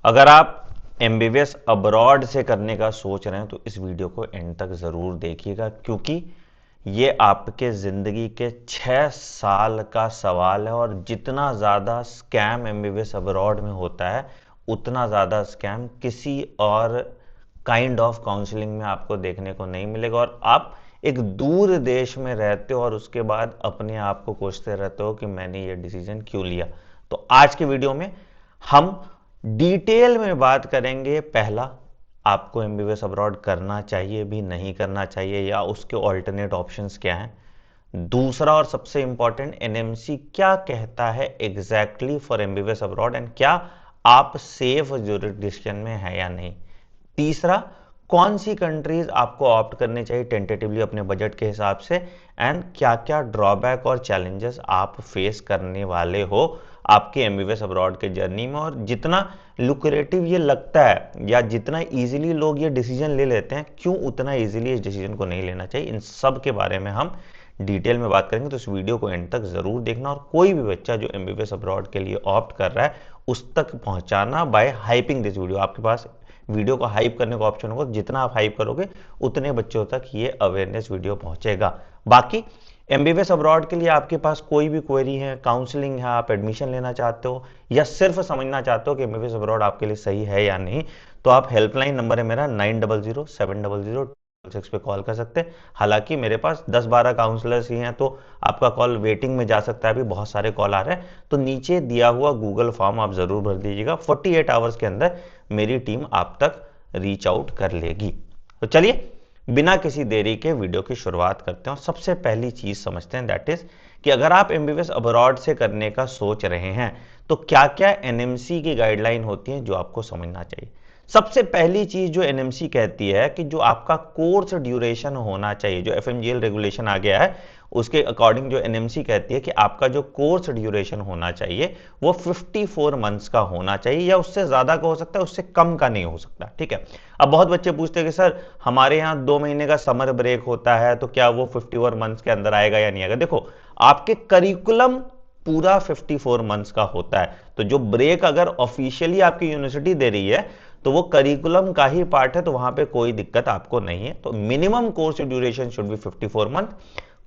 अगर आप MBBS abroad से करने का सोच रहे हैं तो इस वीडियो को एंड तक ज़रूर देखिएगा, क्योंकि ये आपके ज़िंदगी के 6 साल का सवाल है। और जितना ज़्यादा स्कैम एमबीबीएस अब्रॉड में होता है, उतना ज़्यादा स्कैम किसी और काइंड ऑफ काउंसलिंग में आपको देखने को नहीं मिलेगा। और आप एक दूर देश में रहते हो और उसके बाद अपने आप को कोसते रहते हो कि मैंने ये डिसीजन क्यों लिया। तो आज के वीडियो में हम डिटेल में बात करेंगे। पहला, आपको एमबीबीएस अब्रॉड करना चाहिए भी, नहीं करना चाहिए, या उसके ऑल्टरनेट ऑप्शंस क्या हैं। दूसरा और सबसे इंपॉर्टेंट, एनएमसी क्या कहता है exactly for MBBS abroad, and क्या आप सेफ जुरिडिक्शन में है या नहीं। तीसरा, कौन सी कंट्रीज आपको ऑप्ट करनी चाहिए टेंटेटिवली अपने बजट के हिसाब से, एंड क्या क्या ड्रॉबैक और चैलेंजेस आप फेस करने वाले हो आपके एमबीबीएस अब्रॉड के जर्नी में। और जितना लुक्रेटिव ये लगता है या जितना इजीली लोग ये डिसीजन ले लेते हैं, क्यों उतना इजीली इस डिसीजन को नहीं लेना चाहिए, इन सब के बारे में हम डिटेल में बात करेंगे। तो इस वीडियो को एंड तक जरूर देखना, और कोई भी बच्चा जो एमबीबीएस अब्रॉड के लिए ऑप्ट कर रहा है उस तक पहुंचाना बाय हाइपिंग दिस वीडियो। आपके पास वीडियो को हाइप करने का ऑप्शन होगा, जितना आप हाइप करोगे उतने बच्चों तक ये अवेयरनेस वीडियो पहुंचेगा। बाकी एमबीबीएस अब्रॉड के लिए आपके पास कोई भी क्वेरी है, काउंसलिंग है, आप एडमिशन लेना चाहते हो या सिर्फ समझना चाहते हो कि एमबीबीएस अब्रॉड आपके लिए सही है या नहीं, तो आप हेल्पलाइन नंबर है मेरा 900700 पे कॉल कर सकते हैं। हालांकि मेरे पास 10-12 काउंसलर्स ही हैं, तो आपका कॉल वेटिंग में जा सकता है। अभी बहुत सारे कॉल आ रहे हैं, तो नीचे दिया हुआ गूगल फॉर्म आप जरूर भर दीजिएगा। 48 आवर्स के अंदर मेरी टीम आप तक रीच आउट कर लेगी। तो चलिए बिना किसी देरी के वीडियो की शुरुआत करते हैं। और सबसे पहली चीज समझते हैं, दैट इज कि अगर आप एमबीबीएस अब्रॉड से करने का सोच रहे हैं तो क्या क्या एनएमसी की गाइडलाइन होती है जो आपको समझना चाहिए। सबसे पहली चीज जो एनएमसी कहती है कि जो आपका कोर्स ड्यूरेशन होना चाहिए, जो एफएमजीएल रेगुलेशन आ गया है उसके अकॉर्डिंग जो एनएमसी कहती है कि आपका जो कोर्स ड्यूरेशन होना चाहिए वो 54 मंथ्स का होना चाहिए, या उससे ज्यादा का हो सकता है, उससे कम का नहीं हो सकता। ठीक है। अब बहुत बच्चे पूछते हैं कि सर हमारे यहाँ 2 महीने का समर ब्रेक होता है, तो क्या वो 54 मंथ्स के अंदर आएगा या नहीं आएगा। देखो, आपके करिकुलम पूरा 54 मंथ्स का होता है, तो जो ब्रेक अगर ऑफिशियली आपकी यूनिवर्सिटी दे रही है तो वो करिकुलम का ही पार्ट है, तो वहां पे कोई दिक्कत आपको नहीं है। तो minimum course duration should be 54 month.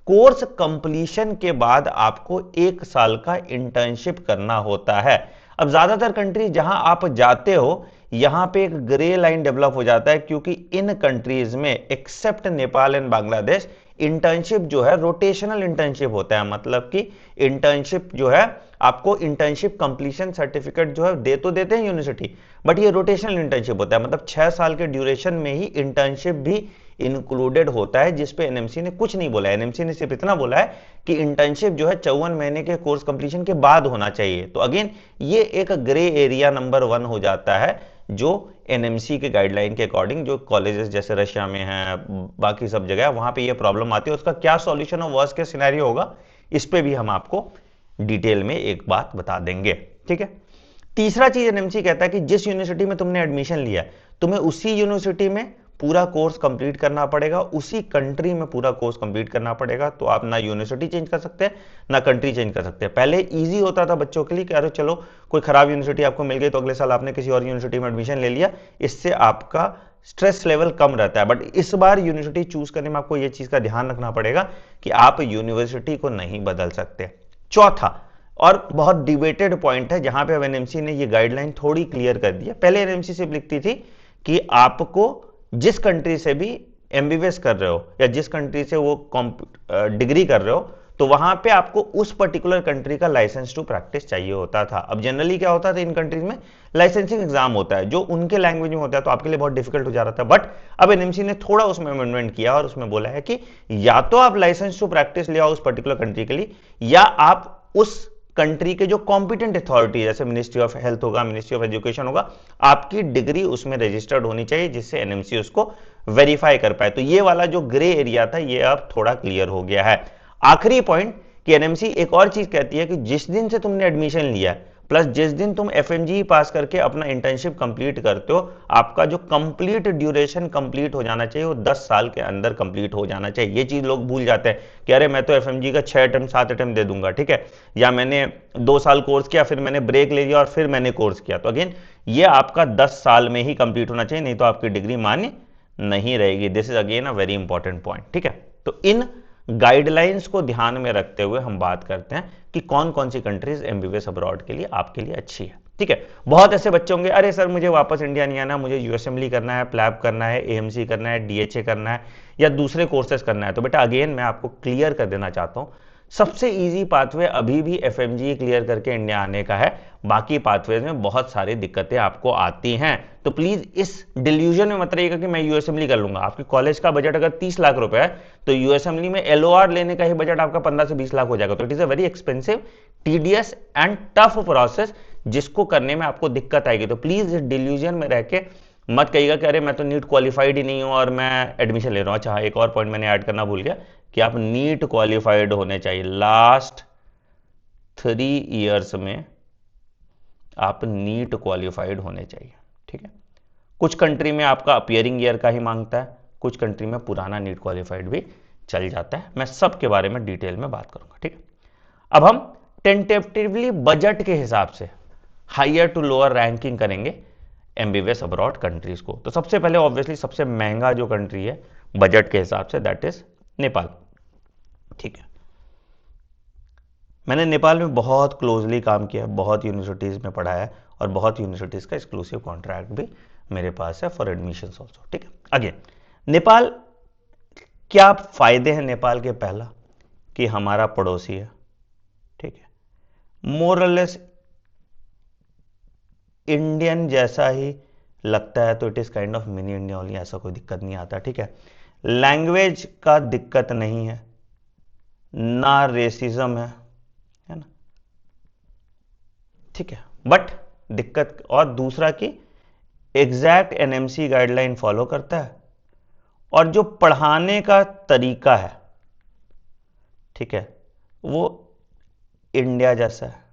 Course completion के बाद आपको 1 साल का इंटर्नशिप करना होता है। अब ज्यादातर कंट्री जहां आप जाते हो यहां पे एक ग्रे लाइन डेवलप हो जाता है, क्योंकि इन कंट्रीज में except Nepal and Bangladesh internship जो है रोटेशनल इंटर्नशिप होता है। मतलब कि इंटर्नशिप जो है आपको इंटर्नशिप कंप्लीशन सर्टिफिकेट जो है दे तो देते हैं यूनिवर्सिटी, बट ये रोटेशनल इंटर्नशिप होता है। मतलब 6 साल के ड्यूरेशन में ही इंटर्नशिप भी इंक्लूडेड होता है, जिसपे एनएमसी ने कुछ नहीं बोला है। एनएमसी ने सिर्फ इतना बोला है कि इंटर्नशिप जो है 54 महीने के कोर्स कंप्लीशन के बाद होना चाहिए। तो अगेन ये एक ग्रे एरिया नंबर 1 हो जाता है, जो एनएमसी के गाइडलाइन के अकॉर्डिंग जो कॉलेजेस जैसे रशिया में है, बाकी सब जगह वहां पे ये प्रॉब्लम आती है। उसका क्या सॉल्यूशन और वर्स्ट केस सिनेरियो होगा, इस पे भी हम आपको डिटेल में एक बात बता देंगे। ठीक है। तीसरा चीज एनएमसी कहता है कि जिस यूनिवर्सिटी में तुमने एडमिशन लिया तुम्हें उसी यूनिवर्सिटी में पूरा कोर्स कंप्लीट करना पड़ेगा, उसी कंट्री में पूरा कोर्स कंप्लीट करना पड़ेगा। तो आप ना यूनिवर्सिटी चेंज कर सकते हैं ना कंट्री चेंज कर सकते हैं। पहले इजी होता था बच्चों के लिए कि अरे चलो कोई खराब यूनिवर्सिटी आपको मिल गई तो अगले साल आपने किसी और यूनिवर्सिटी में एडमिशन ले लिया, इससे आपका स्ट्रेस लेवल कम रहता है। बट इस बार यूनिवर्सिटी चूज करने में आपको यह चीज का ध्यान रखना पड़ेगा कि आप यूनिवर्सिटी को नहीं बदल सकते। चौथा और बहुत डिबेटेड पॉइंट है, जहां पे अब एनएमसी ने ये गाइडलाइन थोड़ी क्लियर कर दी है। पहले एनएमसी सिर्फ लिखती थी कि आपको जिस कंट्री से भी एमबीबीएस कर रहे हो या जिस कंट्री से वो डिग्री कर रहे हो, तो वहां पे आपको उस पर्टिकुलर कंट्री का लाइसेंस टू प्रैक्टिस चाहिए होता था। अब जनरली क्या होता था, इन कंट्रीज में लाइसेंसिंग एग्जाम होता है जो उनके लैंग्वेज में होता है, तो आपके लिए बहुत डिफिकल्ट हो जा रहा था। बट अब एनएमसी ने थोड़ा उसमें अमेंडमेंट किया और उसमें बोला है कि या तो आप लाइसेंस टू प्रैक्टिस ले आओ उस पर्टिकुलर कंट्री के लिए, या आप उस कंट्री के जो कॉम्पिटेंट अथॉरिटी जैसे मिनिस्ट्री ऑफ हेल्थ होगा, मिनिस्ट्री ऑफ एजुकेशन होगा, आपकी डिग्री उसमें रजिस्टर्ड होनी चाहिए, जिससे एनएमसी उसको वेरीफाई कर पाए। तो ये वाला जो ग्रे एरिया था ये अब थोड़ा क्लियर हो गया है। आखिरी पॉइंट कि एनएमसी एक और चीज कहती है कि जिस दिन से तुमने एडमिशन लिया प्लस जिस दिन तुम एफएमजी पास करके अपना इंटर्नशिप कंप्लीट करते हो, आपका जो कंप्लीट ड्यूरेशन कंप्लीट हो जाना चाहिए वो 10 साल के अंदर कंप्लीट हो जाना चाहिए। ये चीज लोग भूल जाते हैं कि अरे मैं तो एफएमजी का 6 अटेम्प्ट 7 अटेम्प्ट दे दूंगा, ठीक है, या मैंने 2 साल कोर्स किया फिर मैंने ब्रेक ले लिया और फिर मैंने कोर्स किया। तो अगेन ये आपका 10 साल में ही कंप्लीट होना चाहिए, नहीं तो आपकी डिग्री मान्य नहीं रहेगी। This is again a very important point, ठीक है। तो इन गाइडलाइंस को ध्यान में रखते हुए हम बात करते हैं कि कौन कौन सी कंट्रीज एमबीबीएस अब्रॉड के लिए आपके लिए अच्छी है, ठीक है। बहुत ऐसे बच्चे होंगे, अरे सर मुझे वापस इंडिया नहीं आना, मुझे यूएसएमएलई करना है, प्लैब करना है, एएमसी करना है, डीएचए करना है या दूसरे कोर्सेज करना है। तो बेटा अगेन मैं आपको क्लियर कर देना चाहता हूं, सबसे इजी पाथवे अभी भी एफएमजी क्लियर करके इंडिया आने का है। बाकी पाथवेज में बहुत सारी दिक्कतें आपको आती हैं, तो प्लीज इस डिल्यूजन में मत रहिएगा कि मैं यूएसएमएलई कर लूंगा। आपके कॉलेज का बजट अगर 30 लाख रुपए है तो यूएसएमएलई में एलओआर लेने का ही बजट आपका 15 से 20 लाख हो जाएगा। तो it is a very expensive, TDS and tough process, जिसको करने में आपको दिक्कत आएगी। तो प्लीज इस डिल्यूजन में रह के मत कहिएगा कि अरे मैं तो नीट क्वालिफाइड ही नहीं हूं और मैं एडमिशन ले रहा हूं। अच्छा, एक और पॉइंट मैंने ऐड करना भूल गया कि आप नीट क्वालिफाइड होने चाहिए। लास्ट 3 इयर्स में आप नीट क्वालिफाइड होने चाहिए, ठीक है। कुछ कंट्री में आपका अपियरिंग ईयर का ही मांगता है, कुछ कंट्री में पुराना नीट क्वालिफाइड भी चल जाता है। मैं सब के बारे में डिटेल में बात करूंगा, ठीक है। अब हम टेंटेटिवली बजट के हिसाब से हायर टू लोअर रैंकिंग करेंगे एमबीबीएस अब्रॉड कंट्रीज को। तो सबसे पहले ऑब्वियसली सबसे महंगा जो कंट्री है बजट के हिसाब से, दैट इज नेपाल, ठीक है। मैंने नेपाल में बहुत क्लोजली काम किया, बहुत यूनिवर्सिटीज में पढ़ा है और बहुत यूनिवर्सिटीज का एक्सक्लूसिव कॉन्ट्रैक्ट भी मेरे पास है फॉर एडमिशन ऑल्सो, ठीक है। अगेन नेपाल, क्या फायदे हैं नेपाल के? पहला कि हमारा पड़ोसी है, ठीक है, मोरलेस इंडियन जैसा ही लगता है, तो it is kind of mini India only, ऐसा कोई दिक्कत नहीं आता, ठीक है। लैंग्वेज का दिक्कत नहीं है, ना रेसिज्म है ना, ठीक है। बट दिक्कत, और दूसरा कि एग्जैक्ट एनएमसी गाइडलाइन फॉलो करता है और जो पढ़ाने का तरीका है, ठीक है, वो इंडिया जैसा है,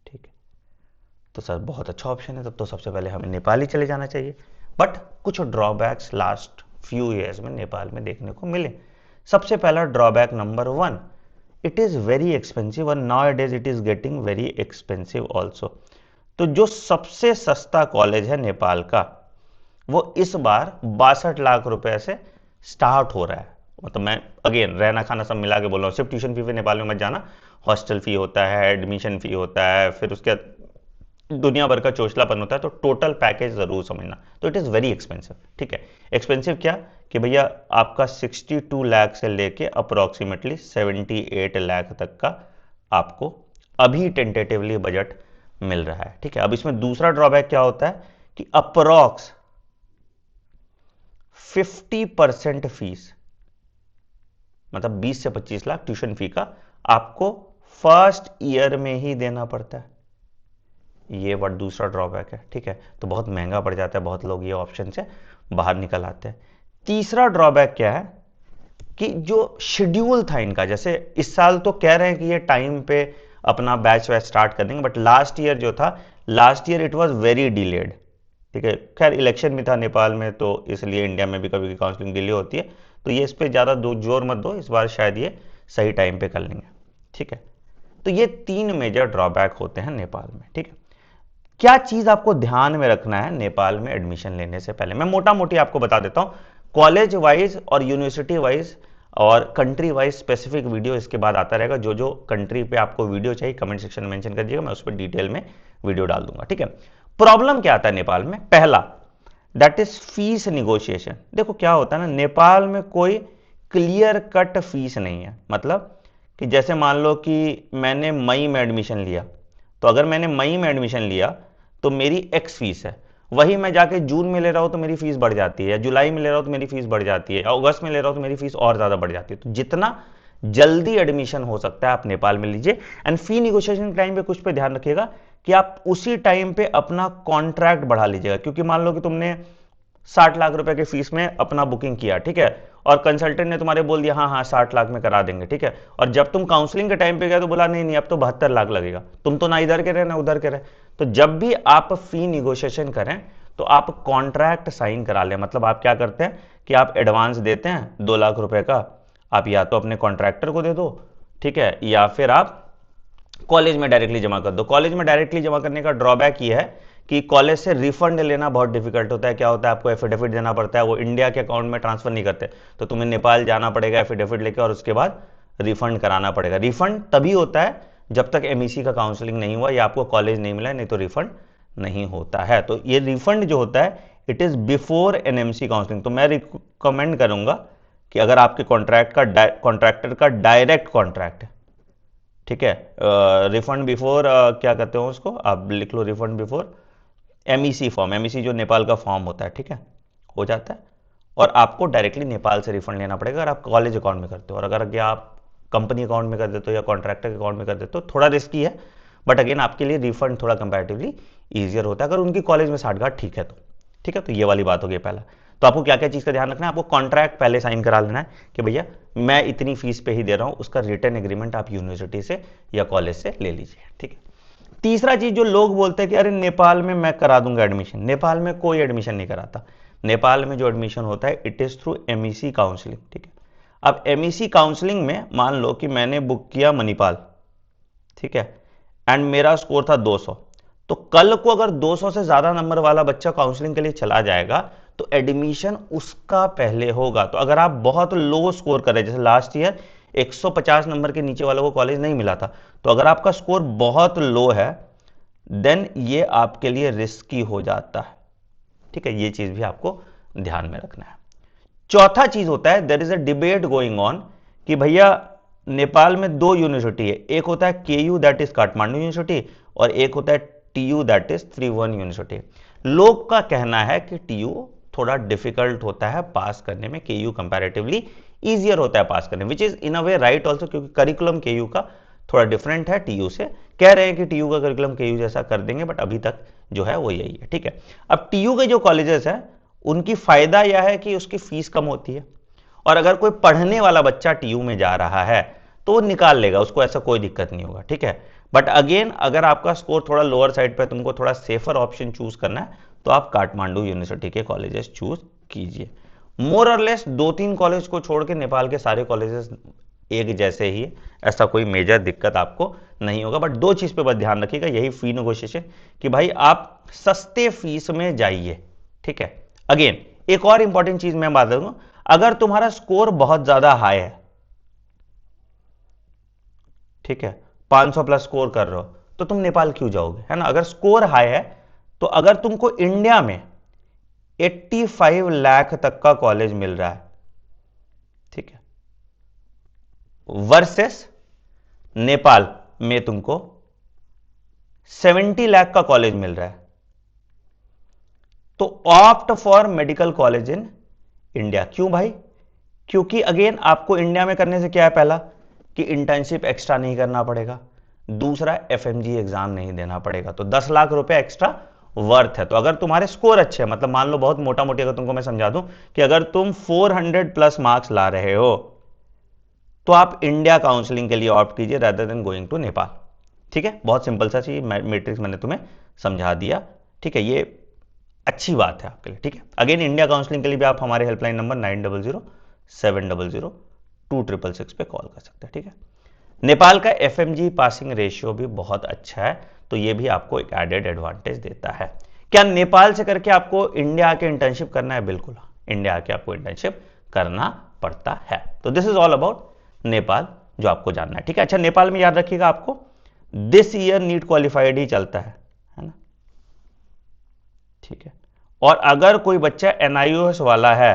ठीक है। तो सर बहुत अच्छा ऑप्शन है, तब तो सबसे पहले हमें नेपाल ही चले जाना चाहिए। बट कुछ ड्रॉबैक्स लास्ट फ्यू ईयर्स में नेपाल में देखने को मिले। सबसे पहला drawback number 1, it is very expensive और now days it is getting very expensive also. तो जो सबसे सस्ता कॉलेज है नेपाल का, वो इस बार 62 लाख रुपए से स्टार्ट हो रहा है। मतलब मैं अगेन रहना खाना सब मिला के बोल रहा हूँ, सिर्फ ट्यूशन फी पे नेपाल में मत जाना, हॉस्टल फी होता है, एडमिशन फी होता है, फिर उसके दुनिया भर का चोचलापन होता है, तो टोटल पैकेज जरूर समझना। तो इट इज वेरी एक्सपेंसिव, ठीक है। एक्सपेंसिव क्या कि भैया आपका 62 लाख से लेके अप्रोक्सीमेटली 78 लाख तक का आपको अभी टेंटेटिवली बजट मिल रहा है, ठीक है। अब इसमें दूसरा ड्रॉबैक क्या होता है कि अप्रोक्स 50% फीस, मतलब 20 से 25 लाख ट्यूशन फी का आपको फर्स्ट ईयर में ही देना पड़ता है। ये बड़ा दूसरा ड्रॉबैक है, ठीक है। तो बहुत महंगा पड़ जाता है, बहुत लोग ये ऑप्शन से बाहर निकल आते हैं। तीसरा ड्रॉबैक क्या है कि जो शेड्यूल था इनका, जैसे इस साल तो कह रहे हैं कि ये टाइम पे अपना बैच वैच स्टार्ट कर देंगे, बट लास्ट ईयर जो था, last year it was very delayed, ठीक है। खैर इलेक्शन भी था नेपाल में, तो इसलिए इंडिया में भी कभी कभी काउंसलिंग डिले होती है, तो ये इस पर ज़्यादा जोर मत दो, इस बार शायद ये सही टाइम पे कर लेंगे, ठीक है। तो ये 3 मेजर ड्रॉबैक होते हैं नेपाल में, ठीक है। क्या चीज आपको ध्यान में रखना है नेपाल में एडमिशन लेने से पहले, मैं मोटा मोटी आपको बता देता हूं। कॉलेज वाइज और यूनिवर्सिटी वाइज और कंट्री वाइज स्पेसिफिक वीडियो इसके बाद आता रहेगा। जो जो कंट्री पे आपको वीडियो चाहिए कमेंट सेक्शन में मेंशन कर दीजिएगा, मैं उस पर डिटेल में वीडियो डाल दूंगा, ठीक है। प्रॉब्लम क्या आता है नेपाल में? पहला, दैट इज फीस निगोशिएशन। देखो क्या होता है ना, नेपाल में कोई क्लियर कट फीस नहीं है। मतलब कि जैसे मान लो कि मैंने मई में एडमिशन लिया, तो अगर मैंने मई में एडमिशन लिया तो मेरी एक्स फीस है, वही मैं जाके जून में ले रहा हूं तो मेरी फीस बढ़ जाती है, या जुलाई में ले रहा हूं तो मेरी फीस बढ़ जाती है, अगस्त में ले रहा हूं तो मेरी फीस और ज्यादा बढ़ जाती है। तो जितना जल्दी एडमिशन हो सकता है आप नेपाल में लीजिए। एंड फी निगोशिएशन के टाइम पे कुछ पे ध्यान रखिएगा कि आप उसी टाइम पे अपना कॉन्ट्रैक्ट बढ़ा लीजिएगा, क्योंकि मान लो कि तुमने 60 लाख रुपए की फीस में अपना बुकिंग किया, ठीक है, और कंसल्टेंट ने तुम्हारे बोल दिया हाँ हाँ 60 लाख में करा देंगे, ठीक है, और जब तुम काउंसलिंग के टाइम पे गए तो बोला नहीं नहीं अब तो 72 लाख लगेगा, तुम तो ना इधर के रहे ना उधर के रहे। तो जब भी आप फी निगोशिएशन करें तो आप कॉन्ट्रैक्ट साइन करा लें। मतलब आप क्या करते हैं कि आप एडवांस देते हैं 2 लाख रुपए का, आप या तो अपने कॉन्ट्रैक्टर को दे दो, ठीक है, या फिर आप कॉलेज में डायरेक्टली जमा कर दो। कॉलेज में डायरेक्टली जमा करने का ड्रॉबैक ये है कि कॉलेज से रिफंड लेना बहुत डिफिकल्ट होता है। क्या होता है, आपको एफिडेविट देना पड़ता है, वो इंडिया के अकाउंट में ट्रांसफर नहीं करते, तो तुम्हें नेपाल जाना पड़ेगा एफिडेविट लेके और उसके बाद रिफंड कराना पड़ेगा। रिफंड तभी होता है जब तक एमईसी का काउंसलिंग नहीं हुआ या आपको कॉलेज नहीं मिला, नहीं तो रिफंड नहीं होता है। तो ये रिफंड जो होता है it is before NMC counselling. तो मैं रिकमेंड करूंगा कि अगर आपके कॉन्ट्रैक्टर का डायरेक्ट कॉन्ट्रैक्ट है, ठीक है, रिफंड बिफोर क्या कहते हो उसको, आप लिख लो refund before MEC form, MEC जो नेपाल का फॉर्म होता है, ठीक है, हो जाता है और आपको डायरेक्टली नेपाल से रिफंड लेना पड़ेगा अगर आप कॉलेज अकाउंट में करते हो। और अगर आप कंपनी अकाउंट में कर देते हो या कॉन्ट्रैक्टर के अकाउंट में कर देते हो थोड़ा रिस्की है, बट अगेन आपके लिए रिफंड थोड़ा कंपैरेटिवली ईजियर होता है अगर उनकी कॉलेज में साठगांठ ठीक है तो, ठीक है। तो ये वाली बात हो गई पहला। तो आपको क्या क्या चीज का ध्यान रखना है, आपको कॉन्ट्रैक्ट पहले साइन करा लेना है कि भैया मैं इतनी फीस पे ही दे रहा हूं, उसका रिटर्न एग्रीमेंट आप यूनिवर्सिटी से या कॉलेज से ले लीजिए, ठीक है। तीसरा चीज जो लोग बोलते हैं कि अरे नेपाल में मैं करा दूंगा एडमिशन, नेपाल में कोई एडमिशन नहीं कराता। नेपाल में जो एडमिशन होता है it is through MEC counselling, ठीक है। अब एमईसी काउंसलिंग में मान लो कि मैंने बुक किया मणिपाल, ठीक है, एंड मेरा स्कोर था 200, तो कल को अगर 200 से ज्यादा नंबर वाला बच्चा काउंसलिंग के लिए चला जाएगा तो एडमिशन उसका पहले होगा। तो अगर आप बहुत लो स्कोर कर रहे, जैसे लास्ट ईयर 150 नंबर के नीचे वालों को कॉलेज नहीं मिला था, तो अगर आपका स्कोर बहुत लो है देन ये आपके लिए रिस्की हो जाता है, ठीक है। ये चीज भी आपको ध्यान में रखना है। चौथा चीज होता है there is a debate going on कि भैया नेपाल में दो यूनिवर्सिटी है, एक होता है KU that is Kathmandu university और एक होता है TU that is Tribhuvan university. लोग का कहना है कि टीयू थोड़ा डिफिकल्ट होता है पास करने में, केयू कंपैरेटिवली इजियर होता है पास करने में, which is in a way right also, क्योंकि करिकुलम केयू का थोड़ा डिफरेंट है टीयू से। कह रहे हैं कि टीयू का करिकुलम केयू जैसा कर देंगे, बट अभी तक जो है वो यही है, ठीक है। अब टीयू के जो कॉलेजेस है उनकी फायदा यह है कि उसकी फीस कम होती है और अगर कोई पढ़ने वाला बच्चा टीयू में जा रहा है तो वो निकाल लेगा, उसको ऐसा कोई दिक्कत नहीं होगा, ठीक है। बट अगेन अगर आपका स्कोर थोड़ा लोअर साइड पे, तुमको थोड़ा सेफर ऑप्शन चूज करना है तो आप काठमांडू यूनिवर्सिटी के कॉलेजेस चूज कीजिए। मोर और लेस 2-3 कॉलेज को छोड़ के नेपाल के सारे कॉलेजेस एक जैसे ही, ऐसा कोई मेजर दिक्कत आपको नहीं होगा। बट दो चीज पे बस ध्यान रखिएगा, यही फी नेगोशिएशन कि भाई आप सस्ते फीस में जाइए, ठीक है। अगेन एक और इंपॉर्टेंट चीज मैं बात करूंगा, अगर तुम्हारा स्कोर बहुत ज्यादा हाई है, ठीक है, 500 प्लस स्कोर कर रहे हो तो तुम नेपाल क्यों जाओगे, है ना। अगर स्कोर हाई है तो अगर तुमको इंडिया में 85 लाख तक का कॉलेज मिल रहा है, ठीक है, वर्सेस नेपाल में तुमको 70 लाख का कॉलेज मिल रहा है, तो opt for medical college in India. क्यों भाई, क्योंकि अगेन आपको इंडिया में करने से क्या है, पहला कि इंटर्नशिप एक्स्ट्रा नहीं करना पड़ेगा, दूसरा एफएमजी एग्जाम नहीं देना पड़ेगा, तो 10 लाख रुपए एक्स्ट्रा वर्थ है। तो अगर तुम्हारे स्कोर अच्छे हैं, मतलब मान लो बहुत मोटा मोटी अगर तुमको मैं समझा दूं कि अगर तुम 400 प्लस मार्क्स ला रहे हो तो आप इंडिया काउंसलिंग के लिए ऑप्ट कीजिए rather than going to Nepal, ठीक है। बहुत सिंपल सा चीज मैट्रिक्स मैंने तुम्हें समझा दिया, ठीक है, ये अच्छी बात है आपके लिए, ठीक है। अगेन इंडिया काउंसलिंग के लिए भी आप हमारे हेल्पलाइन नंबर 9007002666 पे कॉल कर सकते हैं, ठीक है। नेपाल का एफएमजी पासिंग रेशियो भी बहुत अच्छा है, तो ये भी आपको एक एडेड एडवांटेज देता है। क्या नेपाल से करके आपको इंडिया आके इंटर्नशिप करना है, बिल्कुल इंडिया आके आपको इंटर्नशिप करना पड़ता है। तो this is all about Nepal जो आपको जानना है, ठीक है। अच्छा नेपाल में याद रखिएगा आपको दिस ईयर नीट क्वालिफाइड ही चलता है ना, ठीक है। और अगर कोई बच्चा एनआईओएस वाला है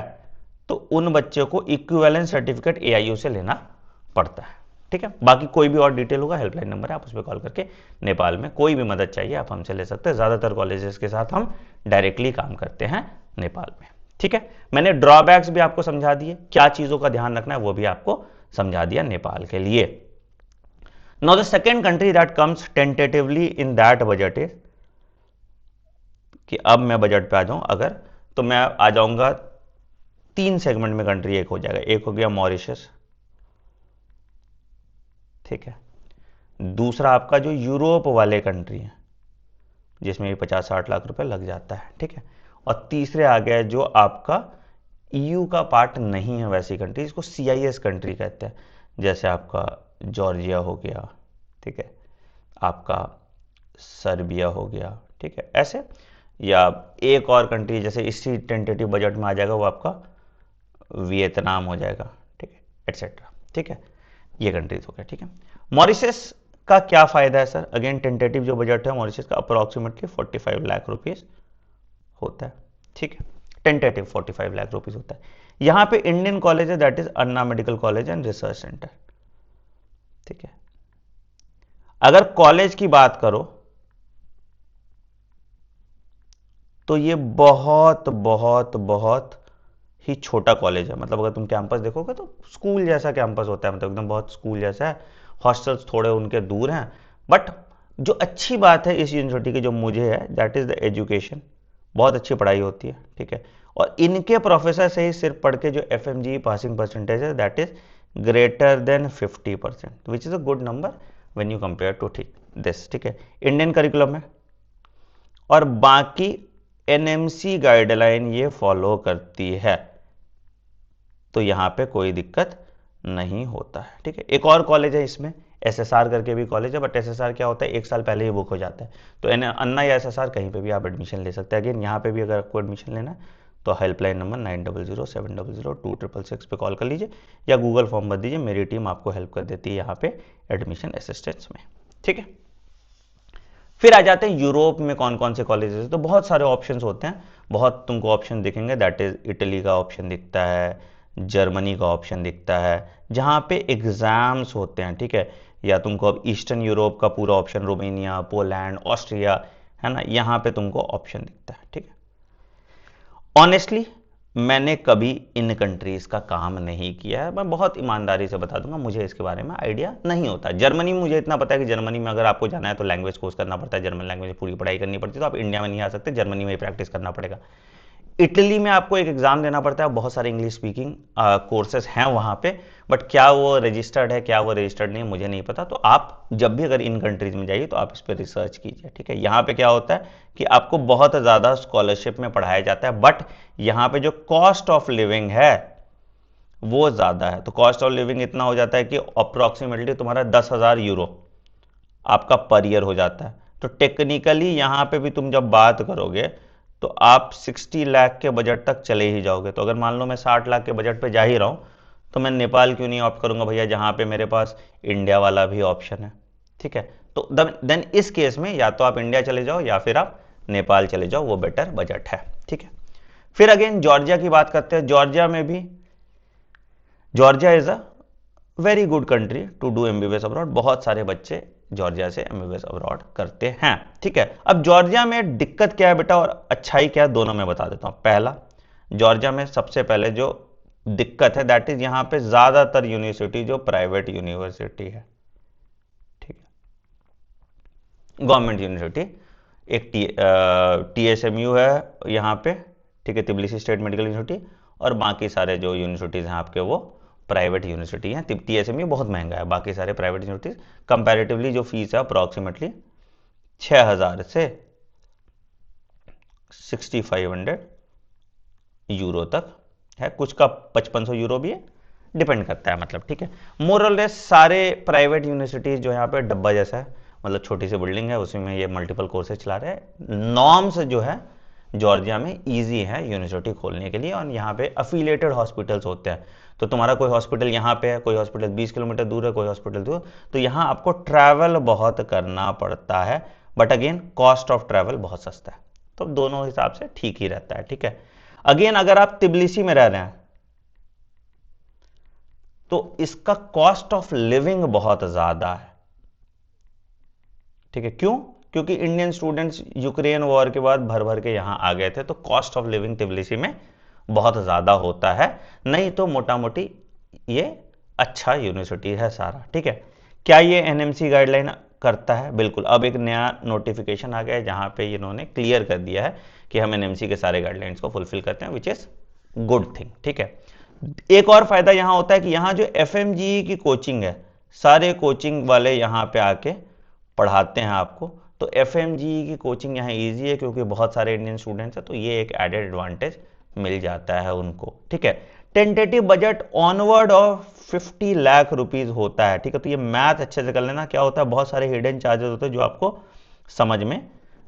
तो उन बच्चों को इक्विवेलेंट सर्टिफिकेट एआईयू से लेना पड़ता है, ठीक है। बाकी कोई भी और डिटेल होगा हेल्पलाइन नंबर है, आप उस पर कॉल करके नेपाल में कोई भी मदद चाहिए आप हमसे ले सकते हैं। ज्यादातर कॉलेजेस के साथ हम डायरेक्टली काम करते हैं नेपाल में, ठीक है। मैंने ड्रॉबैक्स भी आपको समझा दिए, क्या चीजों का ध्यान रखना है वो भी आपको समझा दिया नेपाल के लिए। Now the second country that comes tentatively in that budget is, कि अब मैं बजट पे आ जाऊं, अगर तो मैं आ जाऊंगा 3 सेगमेंट में कंट्री एक हो जाएगा। एक हो गया मॉरिशस, ठीक है। दूसरा आपका जो यूरोप वाले कंट्री है जिसमें भी 50-60 लाख रुपए लग जाता है, ठीक है। और तीसरे आ गया जो आपका ईयू का पार्ट नहीं है वैसी कंट्री, इसको सीआईएस कंट्री कहते हैं, जैसे आपका जॉर्जिया हो गया, ठीक है, आपका सर्बिया हो गया, ठीक है, ऐसे। या एक और कंट्री जैसे इसी टेंटेटिव बजट में आ जाएगा वो आपका वियतनाम हो जाएगा, ठीक है, एटसेट्रा, ठीक है। ये कंट्रीज हो गया, ठीक है। मॉरिशस का क्या फायदा है सर? अगेन टेंटेटिव जो बजट है मॉरिशस का अप्रोक्सीमेटली 45 लाख रुपीस होता है, ठीक है। टेंटेटिव 45 लाख रुपीस होता है। यहां पे इंडियन कॉलेज है, that is Anna medical college and research centre, ठीक है। अगर कॉलेज की बात करो तो ये बहुत बहुत बहुत ही छोटा कॉलेज है। मतलब अगर तुम कैंपस देखोगे तो स्कूल जैसा कैंपस होता है, मतलब एकदम बहुत स्कूल जैसा है। हॉस्टल्स थोड़े उनके दूर हैं, बट जो अच्छी बात है इस यूनिवर्सिटी की जो मुझे है दैट इज द एजुकेशन। बहुत अच्छी पढ़ाई होती है, ठीक है। और इनके प्रोफेसर से ही सिर्फ पढ़ के जो एफएमजी पासिंग परसेंटेज है that is greater than 50%, which is a good number when you compare to this, ठीक है। इंडियन करिकुलम है और बाकी एनएमसी गाइडलाइन ये फॉलो करती है, तो यहां पे कोई दिक्कत नहीं होता है, ठीक है। एक और कॉलेज है इसमें, एसएसआर करके भी कॉलेज है, बट एसएसआर क्या होता है 1 साल पहले ही बुक हो जाता है। तो अन्ना या एसएसआर कहीं पे भी आप एडमिशन ले सकते हैं। अगेन यहाँ पे भी अगर आपको एडमिशन लेना है तो हेल्पलाइन नंबर 9007002666 पे कॉल कर लीजिए या गूगल फॉर्म भर दीजिए, मेरी टीम आपको हेल्प कर देती है यहाँ पे एडमिशन असिस्टेंस में, ठीक है। फिर आ जाते हैं यूरोप में कौन कौन से कॉलेजेस, तो बहुत सारे ऑप्शंस होते हैं, बहुत तुमको ऑप्शन दिखेंगे, दैट इज इटली का ऑप्शन दिखता है, जर्मनी का ऑप्शन दिखता है जहां पे एग्जाम्स होते हैं, ठीक है। या तुमको अब ईस्टर्न यूरोप का पूरा ऑप्शन, रोमेनिया, पोलैंड, ऑस्ट्रिया, है ना, यहां पे तुमको ऑप्शन दिखता है, ठीक है। ऑनेस्टली मैंने कभी इन कंट्रीज का काम नहीं किया है, मैं बहुत ईमानदारी से बता दूंगा, मुझे इसके बारे में आइडिया नहीं होता। जर्मनी मुझे इतना पता है कि जर्मनी में अगर आपको जाना है तो लैंग्वेज कोर्स करना पड़ता है, जर्मन लैंग्वेज पूरी पढ़ाई करनी पड़ती है, तो आप इंडिया में नहीं आ सकते, जर्मनी में ही प्रैक्टिस करना पड़ेगा। इटली में आपको एक एग्जाम देना पड़ता है, बहुत सारे इंग्लिश स्पीकिंग कोर्सेज हैं वहां पे, बट क्या वो रजिस्टर्ड है, क्या वो रजिस्टर्ड नहीं है, मुझे नहीं पता। तो आप जब भी अगर इन कंट्रीज में जाइए तो आप इस पर रिसर्च कीजिए, ठीक है। यहाँ पे क्या होता है कि आपको बहुत ज़्यादा स्कॉलरशिप में पढ़ाया जाता है, बट यहाँ पे जो कॉस्ट ऑफ लिविंग है वो ज़्यादा है। तो कॉस्ट ऑफ लिविंग इतना हो जाता है कि अप्रोक्सीमेटली तुम्हारा 10,000 यूरो आपका पर ईयर हो जाता है। तो टेक्निकली यहाँ पे भी तुम जब बात करोगे तो आप 60 लाख के बजट तक चले ही जाओगे। तो अगर मान लो मैं 60 लाख के बजट पे जा ही रहा हूं तो मैं नेपाल क्यों नहीं ऑप्ट करूंगा भैया, जहां पे मेरे पास इंडिया वाला भी ऑप्शन है, ठीक है। तो देन इस केस में या तो आप इंडिया चले जाओ या फिर आप नेपाल चले जाओ, वो बेटर बजट है, ठीक है। फिर अगेन जॉर्जिया की बात करते हैं। जॉर्जिया में भी, Georgia is a very good country to do MBBS abroad. बहुत सारे बच्चे जॉर्जिया से एमबीबीएस अब्रॉड करते हैं, ठीक है। अब जॉर्जिया में दिक्कत क्या है बेटा और अच्छाई क्या है, दोनों मैं बता देता हूं। पहला, जॉर्जिया में सबसे पहले जो दिक्कत है दैट इज यहां पे ज्यादातर यूनिवर्सिटी जो प्राइवेट यूनिवर्सिटी है, ठीक है, गवर्नमेंट यूनिवर्सिटी। एक टीएसएमयू है यहां पे, ठीक है, तिबलिसी स्टेट मेडिकल यूनिवर्सिटी, और बाकी सारे जो यूनिवर्सिटीज हैं आपके वो प्राइवेट यूनिवर्सिटी है। टीएसएमयू बहुत महंगा है, बाकी सारे प्राइवेट यूनिवर्सिटीज कंपैरेटिवली जो फीस है अप्रोक्सीमेटली 6,000 से 6,500 यूरो तक है, कुछ का 5,500 यूरो भी है, डिपेंड करता है, मतलब, ठीक है। मोरलेस सारे प्राइवेट यूनिवर्सिटीज जो यहाँ पे डब्बा जैसा है, मतलब छोटी सी बिल्डिंग है, उसी में ये मल्टीपल कोर्सेज चला रहे हैं। नॉर्म्स जो है जॉर्जिया में इजी है यूनिवर्सिटी खोलने के लिए, और यहाँ पे अफिलिएटेड हॉस्पिटल्स होते हैं। तो तुम्हारा कोई हॉस्पिटल यहाँ पे है, कोई हॉस्पिटल 20 किलोमीटर दूर है, कोई हॉस्पिटल दूर, तो यहाँ आपको ट्रैवल बहुत करना पड़ता है, but again cost of travel बहुत सस्ता है, तो दोनों हिसाब से ठीक ही रहता है, ठीक है। अगेन अगर आप तिबलिसी में रह रहे हैं तो इसका कॉस्ट ऑफ लिविंग बहुत ज्यादा है, ठीक है। क्यों? क्योंकि इंडियन स्टूडेंट्स यूक्रेन वॉर के बाद भर भर के यहां आ गए थे, तो कॉस्ट ऑफ लिविंग तिबलिसी में बहुत ज्यादा होता है। नहीं तो मोटा मोटी ये अच्छा यूनिवर्सिटी है सारा, ठीक है। क्या ये एनएमसी गाइडलाइन करता है, बिल्कुल। अब एक नया नोटिफिकेशन आ गया है जहां पे इन्होंने क्लियर कर दिया है कि हम एनएमसी के सारे गाइडलाइंस को फुलफिल करते हैं, विच इज गुड थिंग, ठीक है। एक और फायदा यहां होता है कि यहां जो एफएमजीई की कोचिंग है, सारे कोचिंग वाले यहां पे आके पढ़ाते हैं आपको। तो एफएमजीई की कोचिंग यहाँ ईजी है क्योंकि बहुत सारे इंडियन स्टूडेंट्स हैं, तो ये एक एडेड एडवांटेज मिल जाता है उनको, ठीक है। Tentative budget onward of 50 lakh rupees होता है, ठीक है। तो ये मैथ अच्छे से कर लेना, क्या होता है, बहुत सारे हिडन चार्जेस होते हैं जो आपको समझ में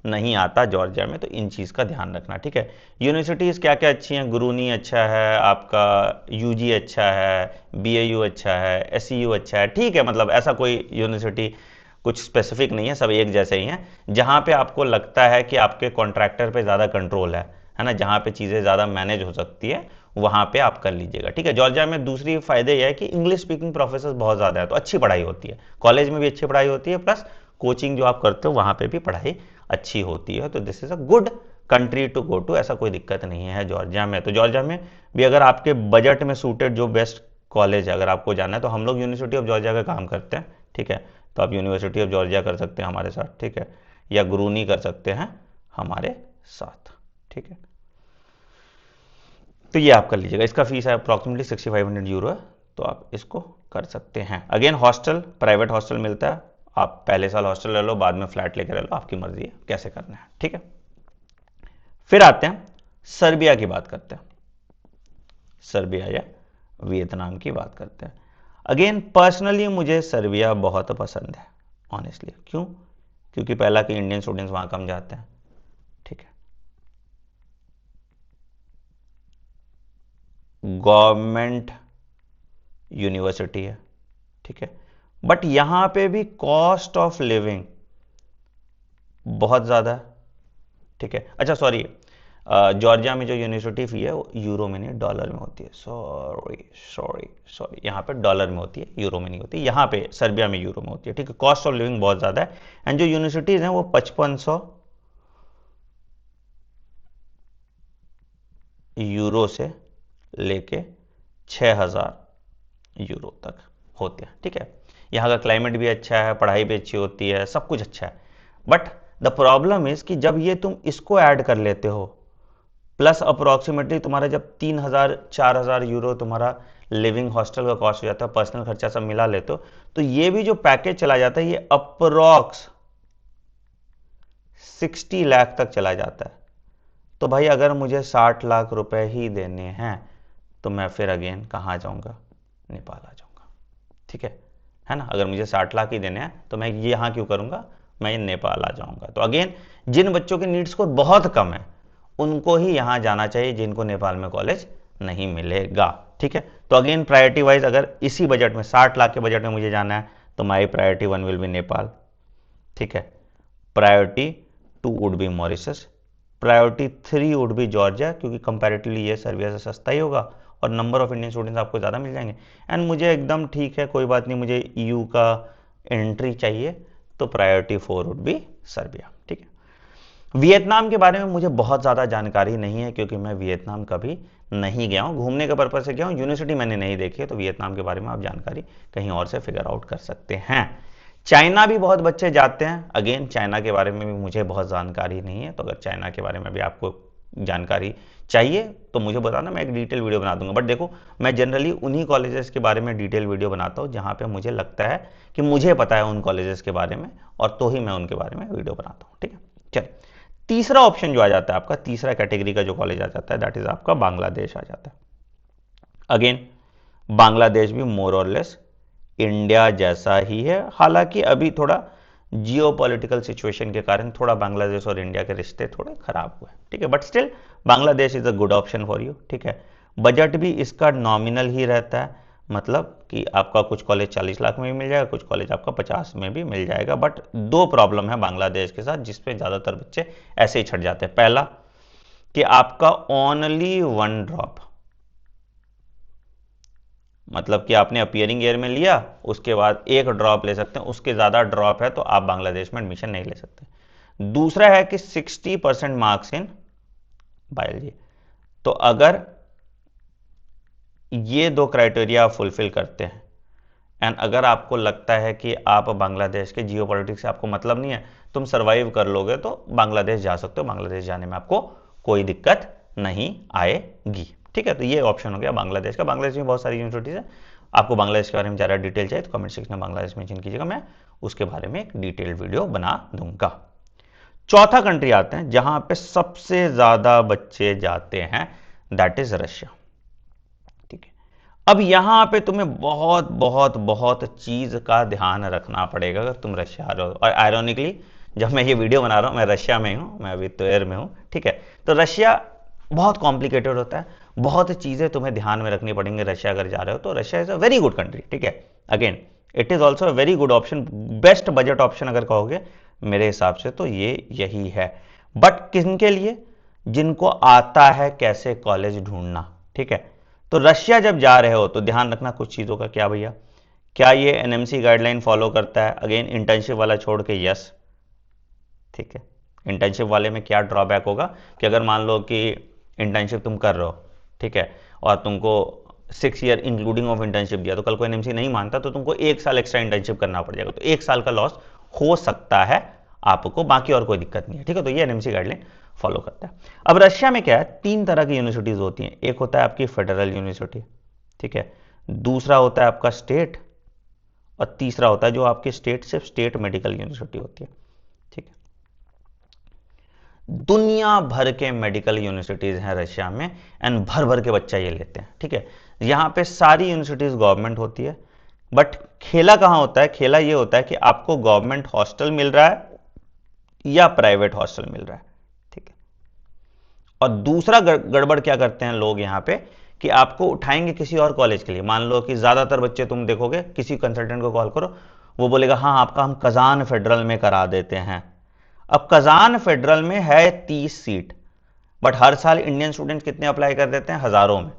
नहीं आता जॉर्जिया में, तो इन चीज का ध्यान रखना, ठीक है। यूनिवर्सिटीज क्या क्या अच्छी हैं, गुरूनी अच्छा है आपका, यूजी अच्छा है, बीएयू अच्छा है, एसईयू अच्छा है, ठीक है। मतलब ऐसा कोई यूनिवर्सिटी कुछ स्पेसिफिक नहीं है, सब एक जैसे ही हैं। जहां पे आपको लगता है कि आपके कॉन्ट्रैक्टर पे ज़्यादा कंट्रोल है ना, जहां पे चीज़ें ज़्यादा मैनेज हो सकती है, वहां पे आप कर लीजिएगा, ठीक है। जॉर्जिया में दूसरी फायदे यह है कि इंग्लिश स्पीकिंग प्रोफेसर बहुत ज़्यादा है, तो अच्छी पढ़ाई होती है, कॉलेज में भी अच्छी पढ़ाई होती है, प्लस कोचिंग जो आप करते हो वहां पे भी पढ़ाई अच्छी होती है। तो this is a good country to go to, ऐसा कोई दिक्कत नहीं है जॉर्जिया में। तो जॉर्जिया में भी अगर आपके बजट में सूटेड जो बेस्ट कॉलेज है अगर आपको जाना है, तो हम लोग यूनिवर्सिटी ऑफ जॉर्जिया का काम करते हैं, ठीक है। तो आप यूनिवर्सिटी ऑफ जॉर्जिया कर सकते हैं हमारे साथ, ठीक है, या गुरूनी कर सकते हैं हमारे साथ, ठीक है। तो ये आप कर लीजिएगा, इसका फीस है अप्रॉक्सीमेटली 6500 यूरो है, तो आप इसको कर सकते हैं। अगेन हॉस्टल, प्राइवेट हॉस्टल मिलता है, आप पहले साल हॉस्टल ले लो, बाद में फ्लैट लेकर ले लो, आपकी मर्जी है कैसे करना है, ठीक है। फिर आते हैं सर्बिया की बात करते हैं, सर्बिया या वियतनाम की बात करते हैं। अगेन पर्सनली मुझे सर्बिया बहुत पसंद है ऑनेस्टली, क्यों, क्योंकि पहला कि इंडियन स्टूडेंट्स वहां कम जाते हैं, ठीक है। गवर्नमेंट यूनिवर्सिटी है, ठीक है, बट यहां पे भी कॉस्ट ऑफ लिविंग बहुत ज्यादा है, ठीक है। अच्छा सॉरी, जॉर्जिया में जो यूनिवर्सिटी फी है वो यूरो में नहीं डॉलर में होती है, सॉरी सॉरी सॉरी, यहाँ पे डॉलर में होती है, यूरो में नहीं होती, यहाँ पे सर्बिया में यूरो में होती है, ठीक है। कॉस्ट ऑफ लिविंग बहुत ज़्यादा है, एंड जो यूनिवर्सिटीज़ हैं वो 5500 यूरो से लेके 6000 यूरो तक होते हैं, ठीक है। यहाँ का क्लाइमेट भी अच्छा है, पढ़ाई भी अच्छी होती है, सब कुछ अच्छा है, बट द प्रॉब्लम इज कि जब ये तुम इसको ऐड कर लेते हो, प्लस अप्रोक्सीमेटली तुम्हारा जब 3000 4000 यूरो तुम्हारा लिविंग हॉस्टल का कॉस्ट हो जाता है, पर्सनल खर्चा सब मिला लेते हो, तो ये भी जो पैकेज चला जाता है ये अप्रोक्स 60 लाख तक चला जाता है। तो भाई अगर मुझे 60 लाख रुपए ही देने हैं तो मैं फिर अगेन कहाँ जाऊंगा, नेपाल आ जाऊंगा, ठीक है ना। अगर मुझे 60 लाख ही देने हैं तो मैं ये यहाँ क्यों करूंगा, मैं ये नेपाल आ जाऊंगा। तो अगेन जिन बच्चों के नीड्स को बहुत कम है उनको ही यहां जाना चाहिए, जिनको नेपाल में कॉलेज नहीं मिलेगा, ठीक है। तो अगेन प्रायोरिटी वाइज अगर इसी बजट में 60 लाख के बजट में मुझे जाना है तो my priority 1 will be Nepal, ठीक है। Priority 2 would be Mauritius, priority 3 would be Georgia, क्योंकि कंपैरेटिवली ये सर्बिया से सस्ता ही होगा और नंबर ऑफ इंडियन स्टूडेंट्स आपको ज़्यादा मिल जाएंगे। एंड मुझे एकदम ठीक है, कोई बात नहीं, मुझे ईयू का एंट्री चाहिए, तो प्रायोरिटी 4 वुड बी सर्बिया, ठीक है। वियतनाम के बारे में मुझे बहुत ज़्यादा जानकारी नहीं है क्योंकि मैं वियतनाम कभी नहीं गया हूँ, घूमने के पर्पज से गया हूँ, यूनिवर्सिटी मैंने नहीं देखी है। तो वियतनाम के बारे में आप जानकारी कहीं और से फिगर आउट कर सकते हैं। चाइना भी बहुत बच्चे जाते हैं, अगेन चाइना के बारे में भी मुझे बहुत जानकारी नहीं है, तो अगर चाइना के बारे में भी आपको जानकारी चाहिए तो मुझे बताना, मैं एक डिटेल वीडियो बना दूंगा। बट देखो मैं जनरली उन्हीं कॉलेजेस के बारे में डिटेल वीडियो बनाता हूँ जहाँ पे मुझे लगता है कि मुझे पता है उन कॉलेजेस के बारे में, और तो ही मैं उनके बारे में वीडियो बनाता हूँ, ठीक है। चलिए तीसरा ऑप्शन जो आ जाता है आपका, तीसरा कैटेगरी का जो कॉलेज आ जाता है, दैट इज आपका बांग्लादेश आ जाता है। अगेन बांग्लादेश भी मोर और लेस इंडिया जैसा ही है, हालांकि अभी थोड़ा जियोपॉलिटिकल सिचुएशन के कारण थोड़ा बांग्लादेश और इंडिया के रिश्ते थोड़े खराब हुए, ठीक है। But still Bangladesh is a good option for you, ठीक है। बजट भी इसका नॉमिनल ही रहता है, मतलब कि आपका कुछ कॉलेज 40 लाख में भी मिल जाएगा, कुछ कॉलेज आपका 50 में भी मिल जाएगा। बट दो प्रॉब्लम है बांग्लादेश के साथ जिसपे ज़्यादातर बच्चे ऐसे ही छट जाते हैं। पहला कि आपका ओनली 1 ड्रॉप, मतलब कि आपने अपियरिंग ईयर में लिया, उसके बाद 1 ड्रॉप ले सकते हैं, उसके ज़्यादा ड्रॉप है तो आप बांग्लादेश में एडमिशन नहीं ले सकते। दूसरा है कि 60% मार्क्स इन बायोलॉजी। तो अगर ये 2 क्राइटेरिया आप फुलफिल करते हैं एंड अगर आपको लगता है कि आप बांग्लादेश के जियो पॉलिटिक्स से आपको मतलब नहीं है, तुम सर्वाइव कर लोगे, तो बांग्लादेश जा सकते हो, बांग्लादेश जाने में आपको कोई दिक्कत नहीं आएगी। ठीक है, तो ये ऑप्शन हो गया बांग्लादेश का। बांग्लादेश में बहुत सारी यूनिवर्सिटीज है, आपको बांग्लादेश के बारे में ज़्यादा डिटेल चाहिए तो कमेंट सेक्शन में बांग्लादेश मेंशन कीजिएगा, मैं उसके बारे में एक डिटेल्ड वीडियो बना दूंगा। चौथा कंट्री आते हैं जहां पे सबसे ज्यादा बच्चे जाते हैं, दैट इज रशिया। ठीक है, अब यहां पे तुम्हें बहुत बहुत बहुत चीज का ध्यान रखना पड़ेगा अगर तुम रशिया आ रहे हो। और आयरॉनिकली जब मैं ये वीडियो बना रहा हूं मैं रशिया में हूं, मैं अभी तोयर में हूं। ठीक है, तो रशिया बहुत कॉम्प्लिकेटेड होता है, बहुत चीजें तुम्हें ध्यान में रखनी पड़ेंगी रशिया अगर जा रहे हो तो। Russia is a very good country. ठीक है, again it is also a very good option, best budget option अगर कहोगे मेरे हिसाब से तो ये यही है। बट किनके लिए? जिनको आता है कैसे कॉलेज ढूंढना। ठीक है, तो रशिया जब जा रहे हो तो ध्यान रखना कुछ चीजों का। क्या भैया? क्या ये एनएमसी गाइडलाइन फॉलो करता है? अगेन इंटर्नशिप वाला छोड़ के यस। ठीक है, इंटर्नशिप वाले में क्या ड्रॉबैक होगा कि अगर मान लो कि इंटर्नशिप तुम कर रहे हो, ठीक है, और तुमको 6 ईयर इंक्लूडिंग ऑफ इंटर्नशिप दिया, तो कल को एनएमसी नहीं मानता तो तुमको 1 साल एक्स्ट्रा इंटर्नशिप करना पड़ जाएगा, तो 1 साल का लॉस हो सकता है आपको, बाकी और कोई दिक्कत नहीं है। ठीक है, तो ये एनएमसी गाइडलाइन फॉलो करता है। अब रशिया में क्या है, 3 तरह की यूनिवर्सिटीज होती हैं। एक होता है आपकी फेडरल यूनिवर्सिटी, ठीक है, दूसरा होता है आपका स्टेट, और तीसरा होता है जो आपकी स्टेट सिर्फ स्टेट मेडिकल यूनिवर्सिटी होती है। ठीक है, दुनिया भर के मेडिकल यूनिवर्सिटीज हैं रशिया में, एंड भर भर के बच्चा ये लेते हैं। ठीक है, यहां पे सारी यूनिवर्सिटीज गवर्नमेंट होती है, बट खेला कहां होता है? खेला ये होता है कि आपको गवर्नमेंट हॉस्टल मिल रहा है या प्राइवेट हॉस्टल मिल रहा है। ठीक है, और दूसरा गड़बड़ क्या करते हैं लोग यहां पे कि आपको उठाएंगे किसी और कॉलेज के लिए। मान लो कि ज्यादातर बच्चे तुम देखोगे, किसी कंसल्टेंट को कॉल करो, वो बोलेगा हाँ आपका हम कजान फेडरल में करा देते हैं। अब कजान फेडरल में है 30 सीट, बट हर साल इंडियन स्टूडेंट्स कितने अप्लाई कर देते हैं? हजारों में।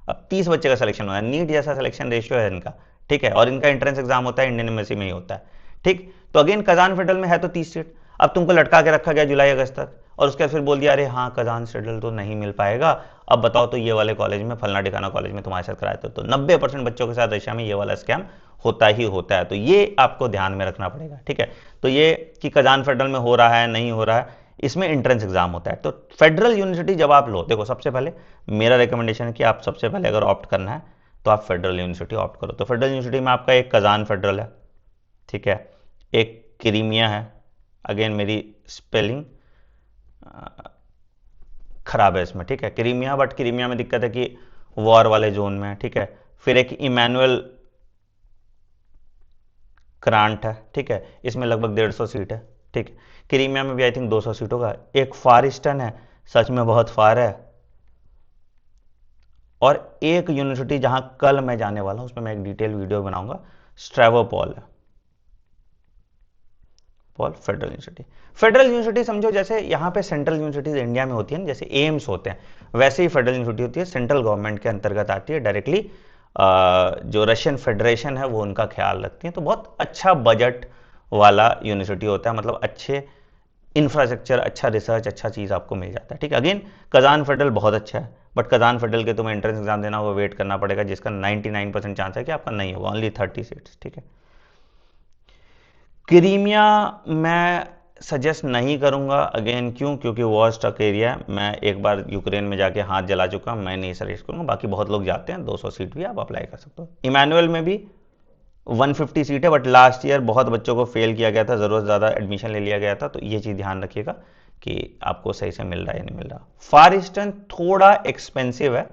अब 30 बच्चे का सिलेक्शन होना है, नीट जैसा सिलेक्शन रेशियो है इनका। ठीक है, और इनका एंट्रेंस एग्जाम होता है इंडियन एम्बेसी में ही होता है। ठीक, तो अगेन कजान फेडरल में है तो 30 सीट, अब तुमको लटका के रखा गया जुलाई अगस्त तक, और उसके बाद फिर बोल दिया अरे हाँ कजान फेडरल तो नहीं मिल पाएगा, अब बताओ तो ये वाले कॉलेज में, फलना ठिकाना कॉलेज में तुम्हारे साथ कराए तो 90% बच्चों के साथ रशिया में ये वाला स्कैम होता ही होता है। तो ये आपको ध्यान में रखना पड़ेगा। ठीक है, तो ये कि कजान फेडरल में हो रहा है नहीं हो रहा है, इसमें एंट्रेंस एग्जाम होता है। तो फेडरल यूनिवर्सिटी जब आप लो, देखो सबसे पहले मेरा रिकमेंडेशन है कि आप सबसे पहले अगर ऑप्ट करना है तो आप फेडरल यूनिवर्सिटी ऑप्ट करो। तो फेडरल यूनिवर्सिटी में आपका एक कजान फेडरल है, ठीक है, एक क्रीमिया है, अगेन मेरी स्पेलिंग खराब है इसमें। ठीक है, क्रीमिया, बट क्रीमिया में दिक्कत है कि वॉर वाले जोन में है। ठीक है, फिर एक इमैनुअल क्रांट है। ठीक है, इसमें लगभग 150 सीट है। ठीक, क्रीमिया में भी आई थिंक 200 सीट होगा। एक फार ईस्टर्न है, सच में बहुत फार है। और एक यूनिवर्सिटी जहां कल मैं जाने वाला हूं, उसमें मैं एक डिटेल वीडियो बनाऊंगा, स्ट्रेवोपोल है, Paul federal university. Federal university समझो जैसे यहाँ पे सेंट्रल यूनिवर्सिटीज इंडिया में होती है, जैसे एम्स होते हैं, वैसे ही फेडरल यूनिवर्सिटी होती है, सेंट्रल गवर्नमेंट के अंतर्गत आती है डायरेक्टली। जो रशियन फेडरेशन है वो उनका ख्याल रखती है। तो बहुत अच्छा बजट वाला यूनिवर्सिटी होता है, मतलब अच्छे इंफ्रास्ट्रक्चर, अच्छा रिसर्च, अच्छा चीज़ आपको मिल जाता है। ठीक है, अगेन कजान फेडरल बहुत अच्छा है, बट कजान फेडरल के तुम्हें एंट्रेंस एग्जाम देना होगा, वेट करना पड़ेगा, जिसका 99% चांस है कि आपका नहीं होगा, ओनली 30 सीट्स। ठीक है, क्रीमिया मैं सजेस्ट नहीं करूंगा, अगेन क्यों? क्योंकि वॉर स्टक एरिया है, मैं एक बार यूक्रेन में जाके हाथ जला चुका, मैं नहीं सजेस्ट करूंगा। बाकी बहुत लोग जाते हैं, 200 सीट भी आप अप्लाई कर सकते हो। इमैनुअल में भी 150 सीट है, बट लास्ट ईयर बहुत बच्चों को फेल किया गया था, ज़रूरत ज़्यादा एडमिशन ले लिया गया था, तो ये चीज़ ध्यान रखिएगा कि आपको सही से मिल रहा है या नहीं मिल रहा। फार ईस्टर्न थोड़ा एक्सपेंसिव है,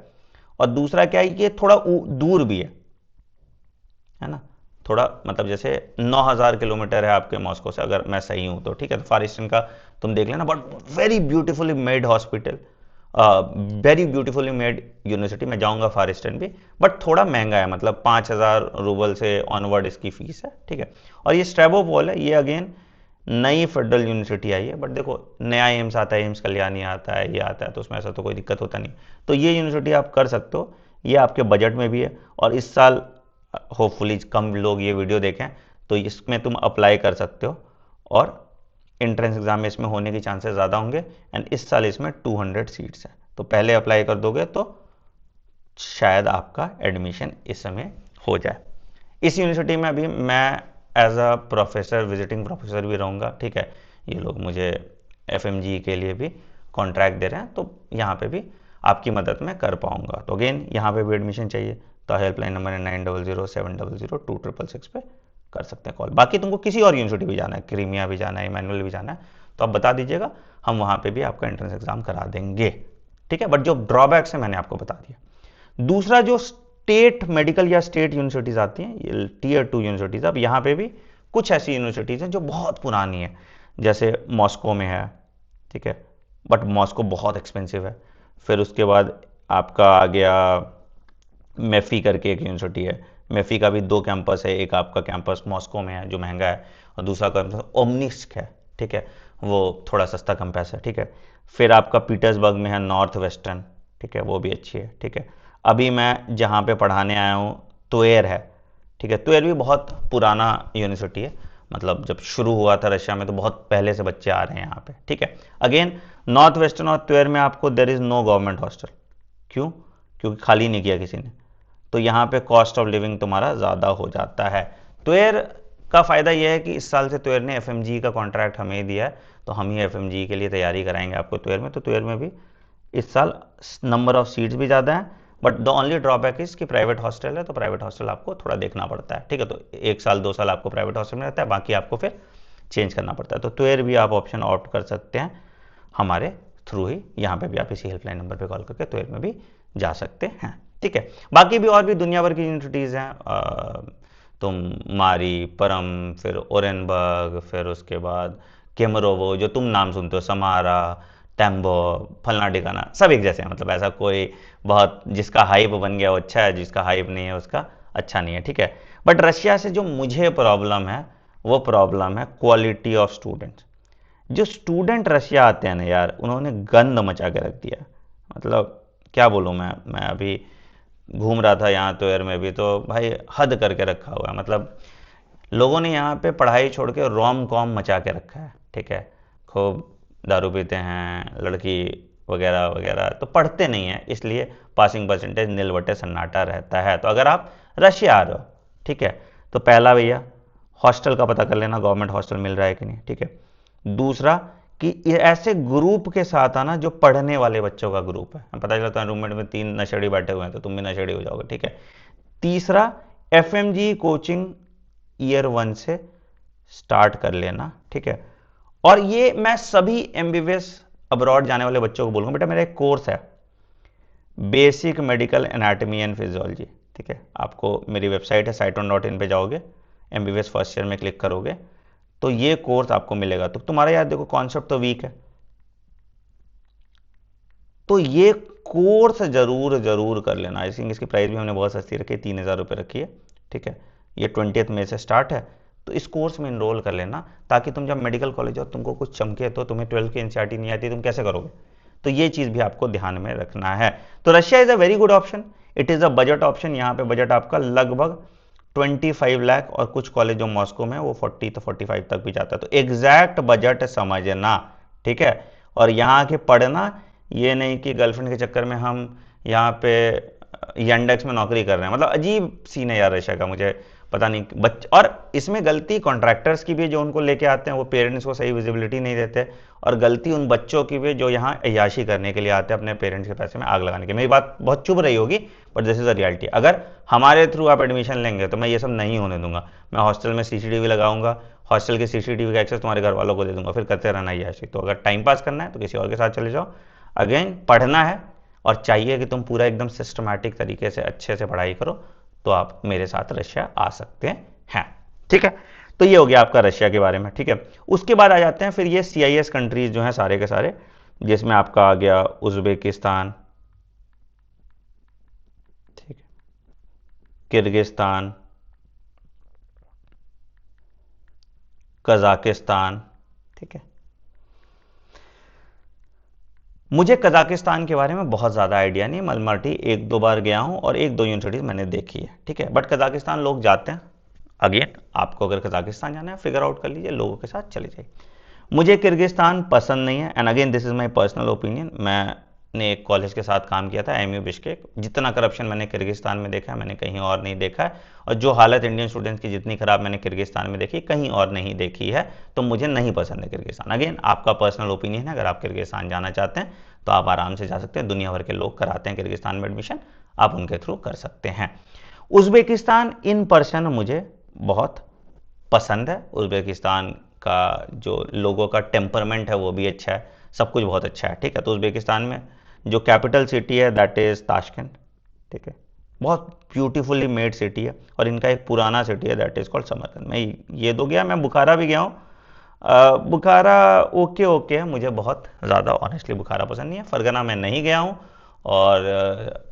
और दूसरा क्या है कि थोड़ा दूर भी है ना, थोड़ा मतलब जैसे 9000 किलोमीटर है आपके मॉस्को से, अगर मैं सही हूं तो। ठीक है, तो फार ईस्टर्न का तुम देख लेना, but very beautifully made hospital, very beautifully made university. मैं जाऊंगा फार ईस्टर्न भी, बट थोड़ा महंगा है, मतलब 5000 रूबल से ऑनवर्ड इसकी फीस है। ठीक है, और ये स्ट्रेबोपोल है, ये अगेन नई फेडरल यूनिवर्सिटी आई है, बट देखो नया एम्स आता है, एम्स कल्याणी आता है, ये आता है, तो उसमें ऐसा तो कोई दिक्कत होता नहीं। तो ये यूनिवर्सिटी आप कर सकते हो, ये आपके बजट में भी है, और इस साल होपफुली कम लोग ये वीडियो देखें, तो इसमें तुम अप्लाई कर सकते हो, और एंट्रेंस एग्जाम में इसमें होने के चांसेस ज़्यादा होंगे। एंड इस साल इसमें 200 सीट्स हैं, तो पहले अप्लाई कर दोगे तो शायद आपका एडमिशन इस समय हो जाए। इस यूनिवर्सिटी में अभी मैं as a professor, visiting professor भी रहूँगा, ठीक है। ये लोग मुझे एफएमजी के लिए भी कॉन्ट्रैक्ट दे रहे हैं, तो यहाँ पे भी आपकी मदद मैं कर पाऊंगा। तो अगेन यहाँ पे भी एडमिशन चाहिए तो हेल्पलाइन नंबर है 9007002666 पे कर सकते हैं कॉल। बाकी तुमको किसी और यूनिवर्सिटी भी जाना है, क्रीमिया भी जाना है, इमैनुअल भी जाना है, तो आप बता दीजिएगा, हम वहाँ पे भी आपका एंट्रेंस एग्जाम करा देंगे, ठीक है। बट जो ड्रॉबैक्स है मैंने आपको बता दिया। दूसरा, जो स्टेट मेडिकल या स्टेट यूनिवर्सिटीज़ आती हैं, ये टीयर 2 यूनिवर्सिटीज़, अब यहाँ पे भी कुछ ऐसी यूनिवर्सिटीज़ हैं जो बहुत पुरानी है, जैसे मॉस्को में है, ठीक है, बट मॉस्को बहुत एक्सपेंसिव है। फिर उसके बाद आपका आ गया मेफी करके एक यूनिवर्सिटी है, मेफी का भी 2 कैंपस है, एक आपका कैंपस मॉस्को में है जो महंगा है, और दूसरा कैंपस ओमनिस्क है, ठीक है, वो थोड़ा सस्ता कैंपस है, ठीक है। फिर आपका पीटर्सबर्ग में है नॉर्थ वेस्टर्न, ठीक है, वो भी अच्छी है, ठीक है। अभी मैं जहाँ पे पढ़ाने आया हूँ त्वेर है, ठीक है। त्वेर भी बहुत पुराना यूनिवर्सिटी है, मतलब जब शुरू हुआ था रशिया में तो बहुत पहले से बच्चे आ रहे हैं यहाँ पे, ठीक है। अगेन नॉर्थ वेस्टर्न और त्वेर में आपको there is no government hostel, क्यों? क्योंकि खाली नहीं किया किसी ने, तो यहाँ पे कॉस्ट ऑफ लिविंग तुम्हारा ज़्यादा हो जाता है। त्वेर का फ़ायदा यह है कि इस साल से त्वेर ने एफएमजी का कॉन्ट्रैक्ट हमें ही दिया है, तो हम ही एफएमजी के लिए तैयारी कराएंगे आपको त्वेर में। तो त्वेर में भी इस साल नंबर ऑफ सीट्स भी ज़्यादा हैं, but the only drawback is कि प्राइवेट हॉस्टल है, तो प्राइवेट हॉस्टल आपको थोड़ा देखना पड़ता है, ठीक है। तो 1 साल 2 साल आपको प्राइवेट हॉस्टल में रहता है, बाकी आपको फिर चेंज करना पड़ता है। तो त्वेर भी आप ऑप्शन ऑप्ट कर सकते हैं हमारे थ्रू ही, यहाँ पे भी आप इसी हेल्पलाइन नंबर पे कॉल करके त्वेर में भी जा सकते हैं, ठीक है। बाकी भी और भी दुनिया भर की यूनिवर्सिटीज़ हैं, तुम मारी, परम, फिर ओरेनबर्ग, फिर उसके बाद केमरोवो, जो तुम नाम सुनते हो, समारा, टैम्बो, फलना ठिकाना, सब एक जैसे हैं, मतलब ऐसा कोई बहुत जिसका हाइप बन गया वो अच्छा है, जिसका हाइप नहीं है उसका अच्छा नहीं है, ठीक है। बट रशिया से जो मुझे प्रॉब्लम है वो प्रॉब्लम है क्वालिटी ऑफ स्टूडेंट्स। जो स्टूडेंट रशिया आते हैं ना यार, उन्होंने गंद मचा के रख दिया, मतलब क्या बोलूँ मैं अभी घूम रहा था यहाँ तो एयर में भी, तो भाई हद करके रखा हुआ है, मतलब लोगों ने यहाँ पे पढ़ाई छोड़ के रोम कॉम मचा के रखा है, ठीक है। खूब दारू पीते हैं लड़की वगैरह वगैरह, तो पढ़ते नहीं हैं, इसलिए पासिंग परसेंटेज नील बटे सन्नाटा रहता है। तो अगर आप रशिया आ रहे हो, ठीक है, तो पहला भैया हॉस्टल का पता कर लेना, गवर्नमेंट हॉस्टल मिल रहा है कि नहीं, ठीक है। दूसरा कि ये ऐसे ग्रुप के साथ आना जो पढ़ने वाले बच्चों का ग्रुप है, पता चला तो रूममेट में 3 नशेड़ी बैठे हुए हैं तो तुम भी नशेड़ी हो जाओगे, ठीक है। तीसरा, एफएमजी कोचिंग ईयर 1 से स्टार्ट कर लेना, ठीक है। और ये मैं सभी एमबीबीएस अब्रॉड जाने वाले बच्चों को बोलूंगा, बेटा मेरा एक कोर्स है basic medical anatomy and physiology, ठीक है। आपको मेरी वेबसाइट है cyton.in पे जाओगे, एमबीबीएस फर्स्ट ईयर में क्लिक करोगे तो ये कोर्स आपको मिलेगा। तो तुम्हारा यार देखो कॉन्सेप्ट तो वीक है, तो ये कोर्स जरूर जरूर कर लेना। आई थिंक इसकी प्राइस भी हमने बहुत सस्ती रखी है, 3,000 रुपये रखी है, ठीक है। ये 20 मई से स्टार्ट है, तो इस कोर्स में इनरोल कर लेना, ताकि तुम जब मेडिकल कॉलेज हो तुमको कुछ चमके, तो तुम्हें 12th की एनसीईआरटी नहीं आती तुम कैसे करोगे, तो ये चीज़ भी आपको ध्यान में रखना है। तो Russia is a very good option, it is a budget option. यहाँ पे बजट आपका लगभग 25 लाख, और कुछ कॉलेज जो मॉस्को में वो 40 तो 45 तक भी जाता है, तो एग्जैक्ट बजट समझना, ठीक है। और यहाँ के पढ़ना, ये नहीं कि गर्लफ्रेंड के चक्कर में हम यहाँ पे यंडेक्स में नौकरी कर रहे हैं, मतलब अजीब सीन है यार रशिया का, मुझे पता नहीं और इसमें गलती कॉन्ट्रैक्टर्स की भी, जो उनको लेके आते हैं वो पेरेंट्स को सही विजिबिलिटी नहीं देते, और गलती उन बच्चों की भी जो यहाँ अय्याशी करने के लिए आते हैं, अपने पेरेंट्स के पैसे में आग लगाने की। मेरी बात बहुत चुभ रही होगी, but this is a reality. अगर हमारे थ्रू आप एडमिशन लेंगे तो मैं ये सब नहीं होने दूंगा, मैं हॉस्टल में सीसीटीवी लगाऊंगा, हॉस्टल के सीसीटीवी का एक्सेस तुम्हारे घर वालों को दे दूंगा, फिर करते रहना अय्याशी। तो अगर टाइम पास करना है तो किसी और के साथ चले जाओ, अगेन पढ़ना है और चाहिए कि तुम पूरा एकदम सिस्टमैटिक तरीके से अच्छे से पढ़ाई करो, तो आप मेरे साथ रशिया आ सकते हैं, ठीक है। तो ये हो गया आपका रशिया के बारे में, ठीक है। उसके बाद आ जाते हैं फिर ये CIS कंट्रीज जो हैं सारे के सारे, जिसमें आपका आ गया उज्बेकिस्तान, ठीक है, किर्गिस्तान, कजाकिस्तान, ठीक है। मुझे कजाकिस्तान के बारे में बहुत ज़्यादा आइडिया नहीं, मलमाटी 1-2 बार गया हूँ और 1-2 यूनिवर्सिटीज़ मैंने देखी है, ठीक है। बट कजाकिस्तान लोग जाते हैं, अगेन आपको अगर कजाकिस्तान जाना है फिगर आउट कर लीजिए, लोगों के साथ चले जाइए। मुझे किर्गिस्तान पसंद नहीं है, and again this is my personal opinion, मैं ने एक कॉलेज के साथ काम किया था, एमयू बिश्केक। जितना करप्शन मैंने किर्गिस्तान में देखा है, मैंने कहीं और नहीं देखा है, और जो हालत इंडियन स्टूडेंट्स की जितनी खराब मैंने किर्गिस्तान में देखी, कहीं और नहीं देखी है। तो मुझे नहीं पसंद है किर्गिस्तान। अगेन आपका पर्सनल ओपिनियन है, अगर आप किर्गिस्तान जाना चाहते हैं तो आप आराम से जा सकते हैं। दुनिया भर के लोग कराते हैं किर्गिस्तान में एडमिशन, आप उनके थ्रू कर सकते हैं। उज्बेकिस्तान इन पर्सन मुझे बहुत पसंद है। उज्बेकिस्तान का जो लोगों का टेम्परमेंट है वो भी अच्छा है, सब कुछ बहुत अच्छा है, ठीक है। तो उज्बेकिस्तान में जो कैपिटल सिटी है दैट इज़ ताशकंद, ठीक है। बहुत ब्यूटीफुली मेड सिटी है, और इनका एक पुराना सिटी है दैट इज़ कॉल्ड समरकंद। मैं ये दो गया, मैं बुखारा भी गया हूँ। बुखारा ओके ओके है, मुझे बहुत ज़्यादा ऑनेस्टली बुखारा पसंद नहीं है। फरगना मैं नहीं गया हूँ, और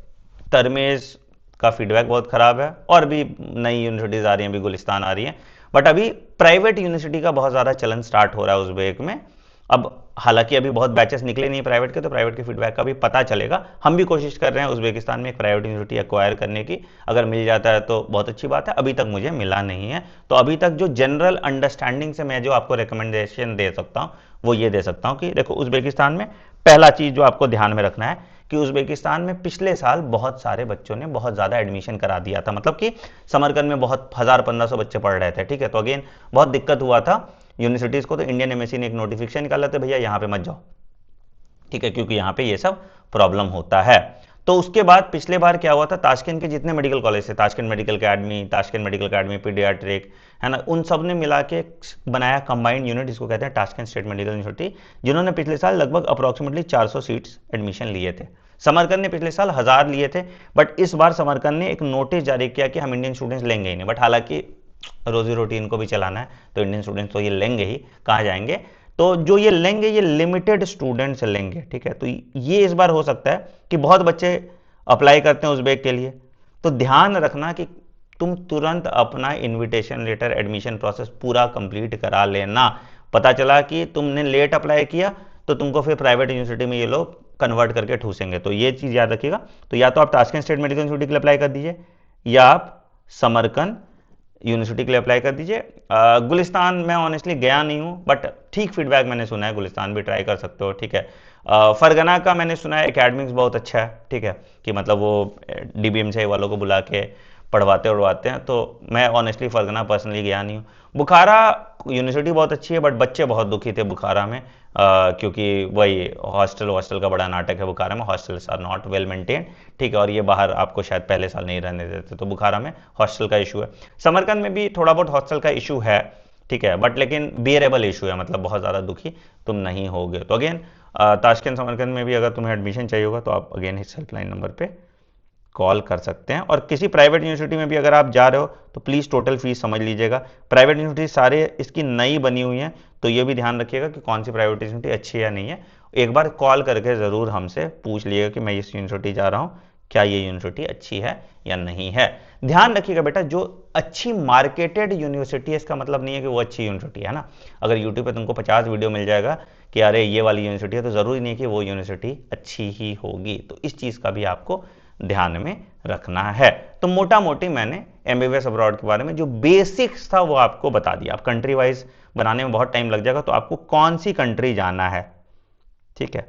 तरमेज का फीडबैक बहुत ख़राब है, और भी नई यूनिवर्सिटीज़ आ रही हैं, अभी गुलिस्तान आ रही हैं, बट अभी प्राइवेट यूनिवर्सिटी का बहुत ज़्यादा चलन स्टार्ट हो रहा है उज़्बेक में। अब हालांकि अभी बहुत बैचेस निकले नहीं प्राइवेट के, तो प्राइवेट के फीडबैक का भी पता चलेगा। हम भी कोशिश कर रहे हैं उज़्बेकिस्तान में एक प्राइवेट यूनिवर्सिटी एक्वायर करने की, अगर मिल जाता है तो बहुत अच्छी बात है। अभी तक मुझे मिला नहीं है, तो अभी तक जो जनरल अंडरस्टैंडिंग से मैं जो आपको रिकमेंडेशन दे सकता हूँ वो ये दे सकता हूँ कि देखो, उज़्बेकिस्तान में पहला चीज़ जो आपको ध्यान में रखना है कि उज़्बेकिस्तान में पिछले साल बहुत सारे बच्चों ने बहुत ज़्यादा एडमिशन करा दिया था, मतलब कि समरकंद में बहुत 1000-1500 बच्चे पढ़ रहे थे, ठीक है। तो अगेन बहुत दिक्कत हुआ था यूनिवर्सिटीज़ को, तो इंडियन एमएससी ने एक नोटिफिकेशन निकाला था, भैया यहाँ पे मत जाओ, ठीक है, क्योंकि यहाँ पे ये सब प्रॉब्लम होता है। तो उसके बाद पिछले बार क्या हुआ था, ताशकंद के जितने मेडिकल कॉलेज थे, Tashkent medical academy, Tashkent medical academy paediatric, है ना, उन सब ने मिला के बनाया कंबाइंड यूनिट, जिसको कहते हैं ताशकंद स्टेट मेडिकल यूनिवर्सिटी, जिन्होंने पिछले साल लगभग अप्रॉक्सीमेटली 400 सीट्स एडमिशन लिए थे। समरकंद ने पिछले साल 1000 लिए थे, बट इस बार समरकंद ने एक नोटिस जारी किया कि हम इंडियन स्टूडेंट्स लेंगे ही नहीं। बट हालांकि रोजी रोटी इनको भी चलाना है, तो इंडियन स्टूडेंट्स तो ये लेंगे ही, कहाँ जाएंगे। तो जो ये लेंगे, ये लिमिटेड स्टूडेंट्स लेंगे, ठीक है। तो ये इस बार हो सकता है कि बहुत बच्चे अप्लाई करते हैं उज़्बेक के लिए, तो ध्यान रखना कि तुम तुरंत अपना इनविटेशन लेटर, एडमिशन प्रोसेस पूरा कंप्लीट करा लेना। पता चला कि तुमने लेट अप्लाई किया तो तुमको फिर प्राइवेट यूनिवर्सिटी में ये लोग कन्वर्ट करके ठूसेंगे, तो ये चीज़ याद रखिएगा। तो या तो आप ताशकंद स्टेट मेडिकल यूनिवर्सिटी के लिए अप्लाई कर दीजिए, या आप समरकंद यूनिवर्सिटी के लिए अप्लाई कर दीजिए। गुलिस्तान मैं ऑनेस्टली गया नहीं हूँ, बट ठीक फीडबैक मैंने सुना है, गुलिस्तान भी ट्राई कर सकते हो, ठीक है। फरगना का मैंने सुना है एकेडमिक्स बहुत अच्छा है, ठीक है, कि मतलब वो डीबीएमसी वालों को बुला के पढ़वाते उड़वाते हैं। तो मैं ऑनेस्टली फरगना पर्सनली गया नहीं हूँ। बुखारा यूनिवर्सिटी बहुत अच्छी है, बट बच्चे बहुत दुखी थे बुखारा में, क्योंकि वही हॉस्टल का बड़ा नाटक है बुखारा में। Hostels are not well maintain, ठीक है, और ये बाहर आपको शायद पहले साल नहीं रहने देते, तो बुखारा में हॉस्टल का इशू है। समरकंद में भी थोड़ा बहुत हॉस्टल का इशू है, ठीक है, बट लेकिन बियरेबल इशू है, मतलब बहुत ज़्यादा दुखी तुम नहीं होगे। तो अगेन ताशकंद समरकंद में भी अगर तुम्हें एडमिशन चाहिए होगा तो आप अगेन इस हेल्पलाइन नंबर पे कॉल कर सकते हैं। और किसी प्राइवेट यूनिवर्सिटी में भी अगर आप जा रहे हो तो प्लीज़ टोटल फीस समझ लीजिएगा। प्राइवेट यूनिवर्सिटी सारे इसकी नई बनी हुई हैं, तो ये भी ध्यान रखिएगा कि कौन सी प्राइवेट यूनिवर्सिटी अच्छी है या नहीं है। एक बार कॉल करके ज़रूर हमसे पूछ लीजिएगा कि मैं इस यूनिवर्सिटी जा रहा हूँ, क्या ये यूनिवर्सिटी अच्छी है या नहीं है। ध्यान रखिएगा बेटा, जो अच्छी मार्केटेड यूनिवर्सिटी है इसका मतलब नहीं है कि वो अच्छी यूनिवर्सिटी है ना। अगर यूट्यूब पे तुमको 50 वीडियो मिल जाएगा कि अरे ये वाली यूनिवर्सिटी है, तो ज़रूरी नहीं है कि वो यूनिवर्सिटी अच्छी ही होगी। तो इस चीज़ का भी आपको ध्यान में रखना है। तो मोटा मोटी मैंने एमबीबीएस अब्रॉड के बारे में जो बेसिक्स था वो आपको बता दिया। अब कंट्री वाइज बनाने में बहुत टाइम लग जाएगा, तो आपको कौन सी कंट्री जाना है, ठीक है,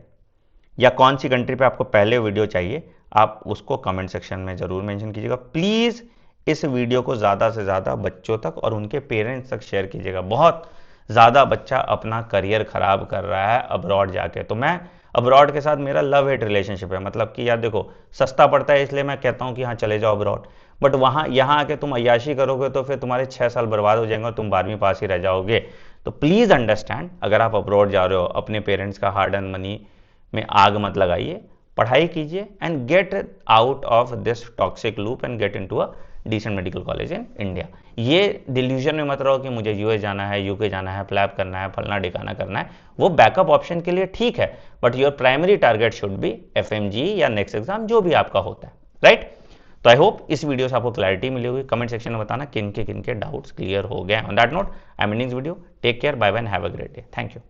या कौन सी कंट्री पे आपको पहले वीडियो चाहिए, आप उसको कमेंट सेक्शन में जरूर मेंशन कीजिएगा। प्लीज इस वीडियो को ज्यादा से ज्यादा बच्चों तक और उनके पेरेंट्स तक शेयर कीजिएगा। बहुत ज्यादा बच्चा अपना करियर खराब कर रहा है अब्रॉड जाके। तो मैं अब्रॉड के साथ मेरा लव हेट रिलेशनशिप है, मतलब कि यार देखो, सस्ता पड़ता है इसलिए मैं कहता हूँ कि हाँ चले जाओ अब्रॉड, बट वहाँ यहाँ आके तुम अय्याशी करोगे तो फिर तुम्हारे 6 साल बर्बाद हो जाएंगे और तुम 12वीं पास ही रह जाओगे। तो प्लीज़ अंडरस्टैंड, अगर आप अब्रॉड जा रहे हो अपने पेरेंट्स का हार्ड अर्न मनी में आग मत लगाइए, पढ़ाई कीजिए and get out of this toxic loop and get into a decent medical college in India. ये डिल्यूजन में मत रहो कि मुझे यूएस जाना है, यूके जाना है, फ्लैप करना है, फलना ठिकाना करना है। वो बैकअप ऑप्शन के लिए ठीक है, but your primary target should be FMG या नेक्स्ट एग्जाम, जो भी आपका होता है, राइट। तो आई होप इस वीडियो से आपको क्लैरिटी मिली होगी। कमेंट सेक्शन में बताना किन के डाउट्स क्लियर हो गए। On that note I am ending this video. Take care, bye bye, have a great day. Thank you.